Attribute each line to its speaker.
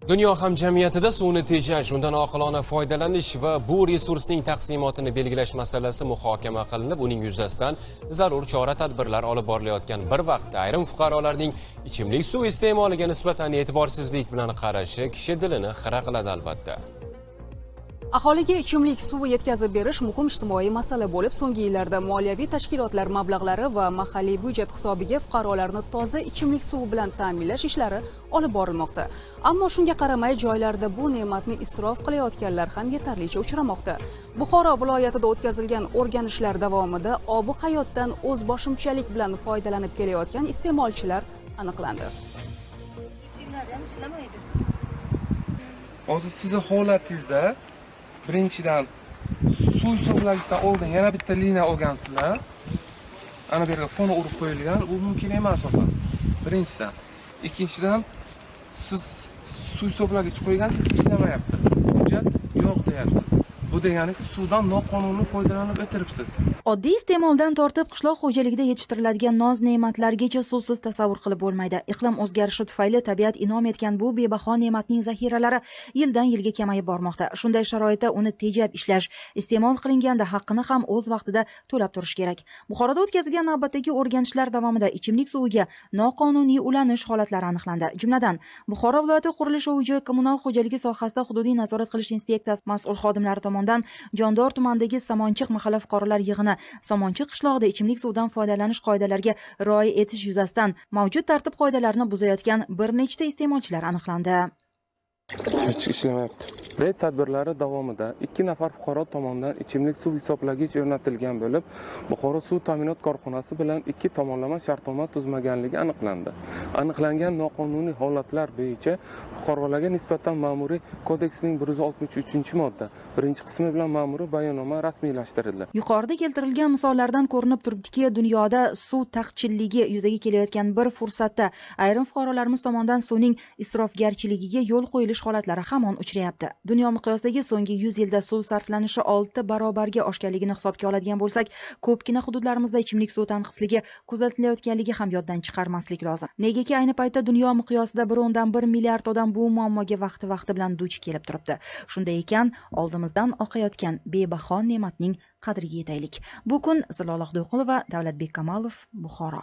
Speaker 1: Dunyo hamjamiyatida suvni tejash, undan oqilona foydalanish va bu resursning taqsimotini belgilash masalasi muhokama qilinib, uning yuzasidan zarur chora-tadbirlar olib borilayotgan bir vaqtda ayrim fuqarolarning ichimlik suv iste'moliga nisbatan e'tiborsizlik bilan qarashi kishi dilini xira qiladi albatta.
Speaker 2: Aholiga ichimlik suvi yetkazib berish muhim ijtimoiy masala bo'lib, so'nggi yillarda moliyaviy tashkilotlar mablag'lari va mahalliy byudjet hisobiga fuqarolarni toza ichimlik suvi bilan ta'minlash ishlari olib borilmoqda. Ammo shunga qaramay joylarda bu ne'matni isrof qilayotganlar ham yetarlicha uchramoqda. Buxoro viloyatida o'tkazilgan o'rganishlar davomida obi hayotdan o'zboshimchalik bilan foydalanib kelayotgan iste'molchilar aniqlandi.
Speaker 3: Hozir sizning holatingizda birinchidan suv hisoblagichdan oldin yana bitta liniya olgansizlar. Ana bu yerga fon urib qo'yilgan, u mumkin emas opa. Birinchidan. Ikkinchidan siz suv hisoblagich qo'ygansiz, ishlamayapti. Hujjat yo'q deyapsiz. Bu deganiki suvdan noqonuniy foydalanib o'tiribsiz.
Speaker 4: Oddiy iste'moldan tortib qishloq xo'jaligida yetishtiriladigan noz-ne'matlargacha suvsiz tasavvur qilib bo'lmaydi. Iqlim o'zgarishi tufayli tabiat inom etgan bu bebaho ne'matning zaxiralari yildan yilga kamayib bormoqda. Shunday sharoitda uni tejab ishlash, iste'mol qilinganda haqqini ham o'z vaqtida to'lab turish kerak. Buxoroda o'tkazilgan navbatdagi o'rganishlar davomida ichimlik suviga noqonuniy ulanish holatlari aniqlandi. Jumladan, Buxoro viloyati qurilish va uy-joy kommunal xo'jaligi sohasida hududiy nazorat qilish inspeksiyasi mas'ul xodimlari tomonidan Jondor tumanidagi Samonchiq mahalla fuqarolar yig'ini Samonchiq qishlog'ida ichimlik suvidan foydalanish qoidalariga rioya etish yuzasidan mavjud tartib qoidalarini buzayotgan bir nechta iste'molchilar aniqlandi.
Speaker 3: Hech ishlamayapti. Reyd tadbirlari davomida 2 nafar fuqaro tomonidan ichimlik suv hisoblagich o'rnatilgan bo'lib, Buxoro suv ta'minot korxonasi bilan 2 tomonlama shartnoma tuzmaganligi aniqlandi. Aniqlangan noqonuniy holatlar bo'yicha fuqarolarga nisbatan Ma'muriy kodeksining 163-modda 1-qismi bilan ma'muriy bayonnoma rasmiylashtirildi.
Speaker 4: Yuqorida keltirilgan misollardan ko'rinib turibdiki, dunyoda suv taqchilligi yuzaga kelayotgan bir fursatda ayrim fuqarolarimiz tomonidan suvning isrofgarchiligiga yo'l qo'yilish holatlari hamon uchrayapti. Dunyo miqyosidagi so'nggi 100 yilda suv sarflanishi 6 barobarga oshganligini hisobga oladigan bo'lsak, ko'pgina hududlarimizda ichimlik suv tanqisligi kuzatilayotganligi ham yoddan chiqarmaslik lozim. Negaki ayni paytda dunyo miqyosida 1.1 milliard odam bu muammoga vaqti bilan duch kelib turibdi. Shunday ekan, oldimizdan oqayotgan bebaho ne'matning qadriga yetaylik. Bu kun Zilola Xudoyqulova, Davlatbek Kamalov, Buxoro.